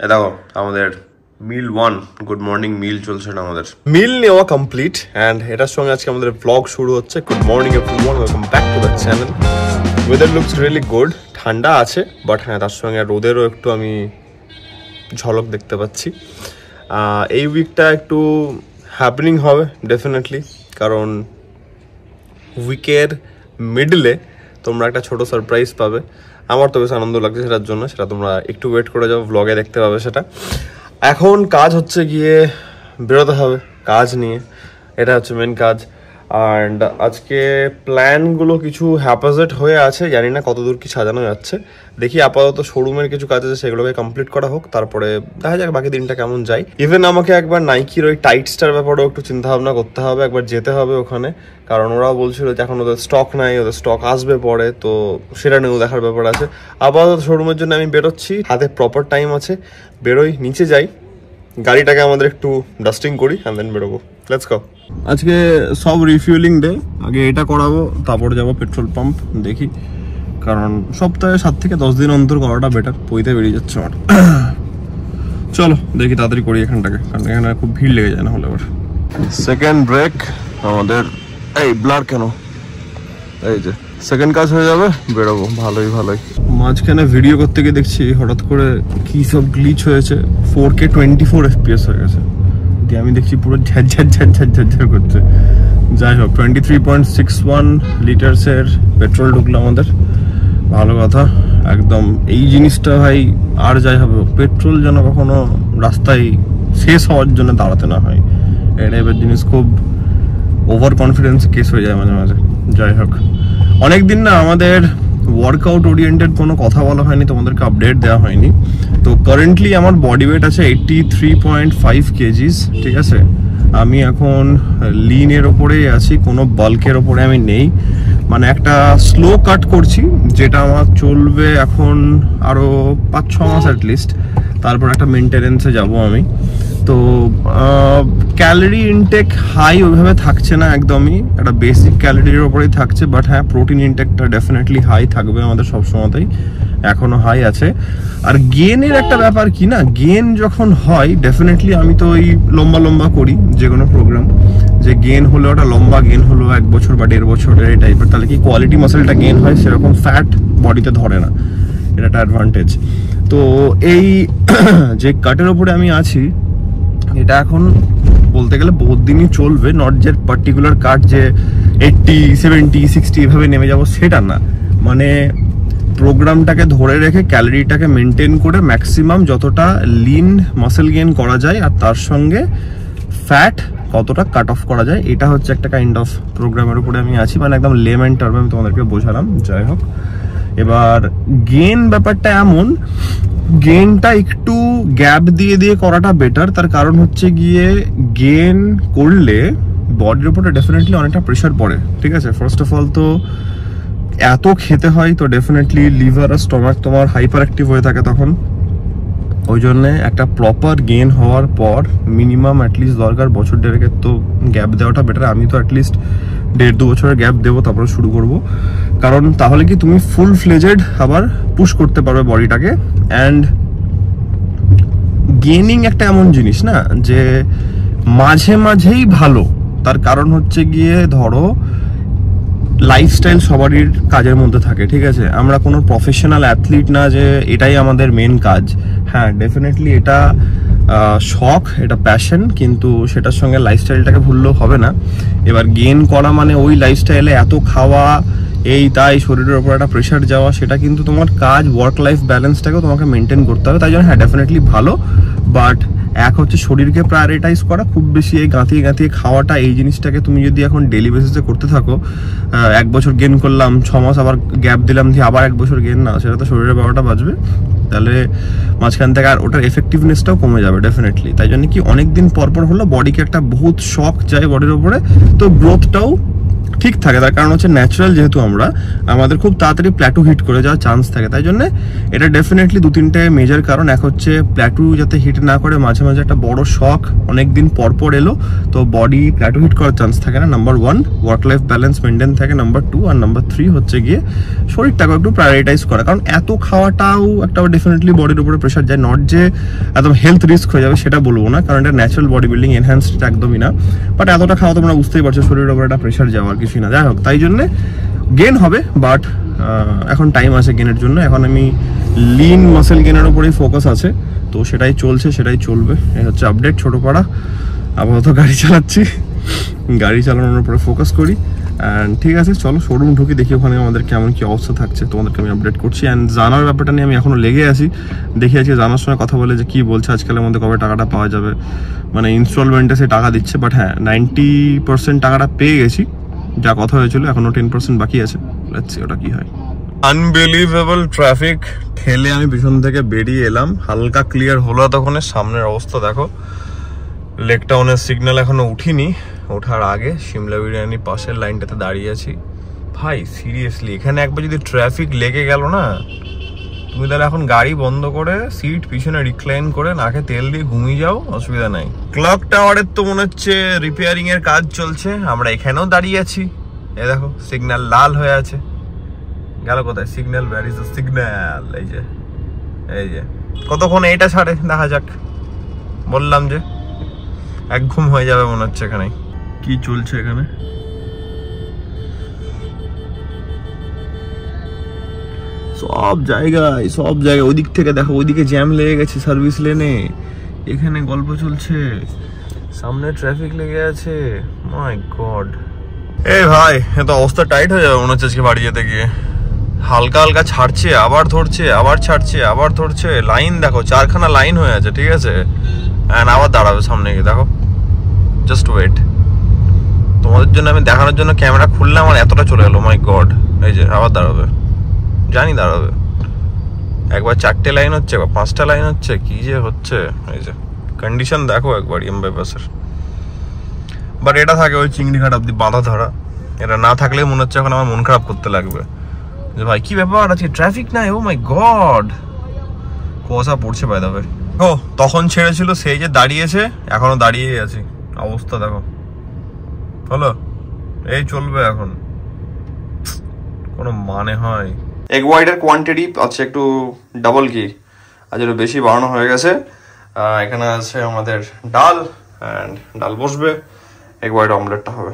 দেখো আমাদের মিল 1 good morning মিল চলছে না, আমাদের মিল নেওয়া কমপ্লিট অ্যান্ড এটার সঙ্গে আজকে আমাদের ব্লগ শুরু হচ্ছে। Good morning everyone, welcome back to the channel. Weather looks really good, ঠান্ডা আছে বাট হ্যাঁ তার সঙ্গে রোদেরও একটু আমি ঝলক দেখতে পাচ্ছি। এই উইকটা একটু হ্যাপেনিং হবে ডেফিনেটলি, কারণ উইকের মিডলে তোমরা একটা ছোট সারপ্রাইজ পাবে। আমার তো বেশ আনন্দ লাগছে সেটার জন্য, সেটা তোমরা একটু ওয়েট করে যাও, ব্লগে দেখতে পাবে সেটা। এখন কাজ হচ্ছে গিয়ে বেরোতে হবে কাজ নিয়ে, এটা হচ্ছে মেন কাজ। অ্যান্ড আজকে প্ল্যানগুলো কিছু হ্যাপাজেট হয়ে আছে, জানি না কতদূর কি সাজানো যাচ্ছে। দেখি আপাতত শোরুমের কিছু কাজ আছে সেগুলোকে কমপ্লিট করা হোক, তারপরে দেখা যাক বাকি দিনটা কেমন যায়। ইভেন আমাকে একবার নাইকির ওই টাইটসটার ব্যাপারেও একটু চিন্তা ভাবনা করতে হবে, একবার যেতে হবে ওখানে, কারণ ওরাও বলছিল যে এখন ওদের স্টক নাই, ওদের স্টক আসবে পরে, তো সেটা নিয়েও দেখার ব্যাপার আছে। আপাতত শোরুমের জন্য আমি বেরোচ্ছি, হাতে প্রপার টাইম আছে, বেরোই, নিচে যাই, গাড়িটাকে আমাদের একটু ডাস্টিং করি অ্যান্ড দেন বেরোবো। Let's go. আজকে সব রিফিউলিং ডে, আগে এটা করাবো তারপরে যাবো পেট্রোল পাম্প। দেখি, কারণ সপ্তাহে 7 থেকে 10 দিন অন্তর করাটা বেটার, পইতে বেরিয়ে যাচ্ছে আমার। চলো দেখি তাড়াতাড়ি করি এখানটাকে, কারণ এখানে খুব ভিড় লেগে যায় না হলে আবার। সেকেন্ড ব্রেক আমাদের, এই ব্লার কেন, এই যে সেকেন্ড কাজ হয়ে যাবে, বেরোবো। ভালোই মাঝখানে ভিডিও করতে গিয়ে দেখছি হঠাৎ করে কি সব গ্লিচ হয়েছে, 4K 24 FPS হয়ে গেছে। দিয়ে আমি দেখছি পুরো ঝাঝ করছে। যাই হোক, 23.61 লিটার্সের পেট্রোল ঢুকলো আমাদের, ভালো কথা একদম। এই জিনিসটা ভাই আর যাই হবে, পেট্রোল যেন কখনো রাস্তায় শেষ হওয়ার জন্য দাঁড়াতে না হয়, এই টাইপের জিনিস খুব ওভার কনফিডেন্স কেস হয়ে যায় মাঝে মাঝে। যাই হোক, অনেকদিন না আমাদের ওয়ার্কআউট ওরিয়েন্টেড কোনো কথা বলা হয়নি, তোমাদেরকে আপডেট দেওয়া হয়নি। তো কারেন্টলি আমার বডি ওয়েট আছে 83.5 কেজিস, ঠিক আছে। আমি এখন লিনের ওপরেই আছি, কোনো বাল্কের ওপরে আমি নেই, মানে একটা স্লো কাট করছি, যেটা আমার চলবে এখন আরও 5-6 মাস অ্যাটলিস্ট, তারপর একটা মেনটেনেন্সে যাব আমি। তো ক্যালোরি ইনটেক হাই ওইভাবে থাকছে না একদমই, একটা বেসিক ক্যালোরির ওপরেই থাকছে, বাট হ্যাঁ প্রোটিন ইনটেকটা ডেফিনেটলি হাই থাকবে আমাদের সবসময়তেই, এখনো হাই আছে। আর গেনের একটা ব্যাপার কি না, গেন যখন হয় ডেফিনেটলি, আমি তো ওই লম্বা করি যে কোনো প্রোগ্রাম, যে গেন হলো ওটা লম্বা গেন হলো 1 বছর বা 1.5 বছরের এই টাইপের, তাহলে কি কোয়ালিটি মাসেলটা গেন হয়, সেরকম ফ্যাট বডিতে ধরে না, এটা একটা অ্যাডভান্টেজ। তো এই যে কাটের ওপরে আমি আছি, এটা এখন বলতে গেলে বহুত দিনই চলবে, নট যে পার্টিকুলার কাট যে 80, 70, 60 এভাবে নেমে যাবো সেটা না, মানে প্রোগ্রামটাকে ধরে রেখে ক্যালোরিটাকে মেনটেন করে ম্যাক্সিমাম যতটা লিন মাসেল গেইন করা যায় আর তার সঙ্গে ফ্যাট কতটা কাট অফ করা যায়, এটা হচ্ছে একটা কাইন্ড অফ প্রোগ্রামের উপরে আমি আছি, মানে একদম লেম্যান টার্মে আমি তোমাদেরকে বোঝালাম। যাই হোক, এবার গেইন ব্যাপারটা এমন, গেইনটা একটু গ্যাপ দিয়ে করাটা বেটার। তার কারণ হচ্ছে গিয়ে গেইন করলে বডির উপরে ডেফিনেটলি অনেকটা প্রেশার পড়ে, ঠিক আছে। ফার্স্ট অফ অল তো এত খেতে হয়, তো ডেফিনেটলি লিভার আর স্টমাক তোমার হাইপার অ্যাক্টিভ হয়ে থাকে তখন, ওই জন্যে একটা প্রপার গেইন হওয়ার পর মিনিমাম অ্যাটলিস্ট দরকার বছর দেড়েকের তো গ্যাপ দেওয়াটা বেটার। আমি তো অ্যাটলিস্ট 1.5-2 বছরের গ্যাপ দেবো, তারপরে শুরু করব, কারণ তাহলে কি তুমি ফুল ফ্লেজেড আবার পুশ করতে পারবে বডিটাকে। অ্যান্ড গেইনিং একটা এমন জিনিস না যে মাঝেই ভালো, তার কারণ হচ্ছে গিয়ে ধরো লাইফস্টাইল সবারই কাজের মধ্যে থাকে, ঠিক আছে। আমরা কোনো প্রফেশনাল অ্যাথলিট না যে এটাই আমাদের মেন কাজ। হ্যাঁ ডেফিনেটলি এটা শখ, এটা প্যাশন, কিন্তু সেটার সঙ্গে লাইফস্টাইলটাকে ভুললেও হবে না। এবার গেইন করা মানে ওই লাইফস্টাইলে এত খাওয়া, এই তাই শরীরের ওপর একটা প্রেশার যাওয়া, সেটা কিন্তু তোমার কাজ ওয়ার্ক লাইফ ব্যালেন্সটাকেও তোমাকে মেনটেন করতে হবে। তাই জন্য হ্যাঁ ডেফিনেটলি ভালো, বাট এক হচ্ছে শরীরকে প্রায়োরিটাইজ করা, খুব বেশি এই গাঁতিয়ে খাওয়াটা, এই জিনিসটাকে তুমি যদি এখন ডেলি বেসিসে করতে থাকো, 1 বছর গেইন করলাম, 6 মাস আবার গ্যাপ দিলাম, দিয়ে আবার 1 বছর গেইন, না সেটা তো শরীরের ব্যাপারটা বাঁচবে, তাহলে মাঝখান থেকে আর ওটার এফেক্টিভনেসটাও কমে যাবে ডেফিনেটলি। তাই জন্য কি অনেকদিন পর হলো বডিকে একটা বহুত শক যায় বডির ওপরে, তো গ্রোথটাও ঠিক থাকে। তার কারণ হচ্ছে ন্যাচারাল যেহেতু আমরা, আমাদের খুব তাড়াতাড়ি প্ল্যাটু হিট করে যাওয়ার চান্স থাকে। তাই জন্য এটা ডেফিনেটলি 2-3টে মেজর কারণ। এক হচ্ছে প্ল্যাটু যাতে হিট না করে, মাঝে মাঝে একটা বড় শক অনেকদিন পর পর এলো তো বডি প্ল্যাটু হিট করার চান্স থাকে না। Number 1 work life balance maintain থাকে। নাম্বার 2 আর নাম্বার 3 হচ্ছে গিয়ে শরীরটাকে একটু প্রায়োরিটাইজ করা। কারণ এত খাওয়াটাও একটা ডেফিনেটলি বডির উপরে প্রেশার যায়। নট যে একদম হেলথ রিস্ক হয়ে যাবে সেটা বলবো না, কারণ এটা ন্যাচারাল বডি বিল্ডিং এনহ্যান্সড একদমই না। বাট এতটা খাওয়া তোমরা বুঝতেই পারছো শরীরের উপরে একটা প্রেশার যাওয়ার কিছুই না। যাই হোক, তাই জন্যে গেন হবে, বাট এখন টাইম আছে গেনের জন্য। এখন আমি লিন মাসেল গেনের উপরেই ফোকাস আছে, তো সেটাই চলছে, সেটাই চলবে। এই হচ্ছে আপডেট ছোটো পাড়া। আপাতত গাড়ি চালাচ্ছি, গাড়ি চালানোর উপরে ফোকাস করি। অ্যান্ড ঠিক আছে, চলো শোরুম ঢুকি, দেখি ওখানে আমাদের কেমন কি অবস্থা থাকছে, তোমাদেরকে আমি আপডেট করছি। অ্যান্ড জানার ব্যাপারটা নিয়ে আমি এখনো লেগে আছি। দেখি আজকে জানার সঙ্গে কথা বলে যে কি বলছে আজকালের মধ্যে কবে টাকাটা পাওয়া যাবে। মানে ইনস্টলমেন্টে সে টাকা দিচ্ছে, বাট হ্যাঁ 90% টাকাটা পেয়ে গেছি যা কথা হয়েছিল, এখনো 10% বাকি আছে। লেটস সি ওটা কি হয়। আনবিলিভেবল ট্রাফিক ঠেলে আমি পিছন থেকে বেরিয়ে এলাম, হালকা ক্লিয়ার হলো তখন। সামনের অবস্থা দেখো, লেক টাউনের সিগন্যাল এখনো উঠিনি, ওঠার আগে সিমলা বিরিয়ানি পাশের লাইনটাতে দাঁড়িয়ে আছি। ভাই সিরিয়াসলি এখানে একবার যদি ট্রাফিক লেগে গেল না, তুমি তাহলে এখন গাড়ি বন্ধ করে সিট পিছনে রিক্লাইন করে নাকে তেল দিয়ে ঘুমিয়ে যাও, অসুবিধা নাই। ক্লক টাওয়ারের তো মনে হচ্ছে রিপেয়ারিং এর কাজ চলছে, আমরা এখানেও দাঁড়িয়ে আছি। এ দেখো সিগন্যাল লাল হয়ে আছে, গেল কোথায় signal? Where is the signal? এই যে এই যে কতক্ষণ এইটা ছাড়ে দেখা যাক। বললাম যে এক ঘুম হয়ে যাবে মনে হচ্ছে। এখানে কি চলছে? এখানে সব জায়গায় ওইদিক থেকে দেখো, ওইদিকে জ্যাম লেগে গেছে সার্ভিস লেনে, এখানে গল্প চলছে, সামনে ট্রাফিক লেগে আছে। মাই গড, এই ভাই এত অবস্থা টাইট হয়ে যাবে মনে হচ্ছে আজকে বাড়ি যেতে গিয়ে। হালকা হালকা ছাড়ছে, আবার ধরছে, আবার ছাড়ছে, আবার ধরছে। লাইন দেখো, 4খানা লাইন হয়ে আছে, ঠিক আছে। অ্যান্ড আবার দাঁড়াবে সামনে গিয়ে, দেখো। জাস্ট ওয়েট, তোমাদের জন্য আমি দেখানোর জন্য ক্যামেরা খুললাম, আমার এতটা চলে গেলো। মাই গড, এই যে আবার দাঁড়াবে, জানি দাঁড়াবে। একবার 4টে লাইন হচ্ছে, একবার 5টা লাইন হচ্ছে, কি যে হচ্ছে। এই যে কন্ডিশন দেখো একবার এম বাইপাসের। বাট এটা থাকে ওই চিংড়িঘাট অব্দি বাঁধা ধরা, এটা না থাকলে মনে হচ্ছে এখন আমার মন খারাপ করতে লাগবে যে ভাই কি ব্যাপার আছে, ট্রাফিক নাই। ও মাই গড, কুয়াশা পড়ছে বাই দ্য ওয়ে। ও তখন ছেড়েছিল, সেই যে দাঁড়িয়েছে, এখনো দাঁড়িয়ে আছি। অবস্থা দেখো, হলো এই চলবে এখন, কোনো মানে হয়? এগ হোয়াইটের কোয়ান্টিটি আছে একটু ডাবল কি, আজ একটু বেশি বাড়ানো হয়ে গেছে। এখানে আছে আমাদের ডাল, অ্যান্ড ডাল বসবে, এগ হোয়াইট অমলেটটা হবে।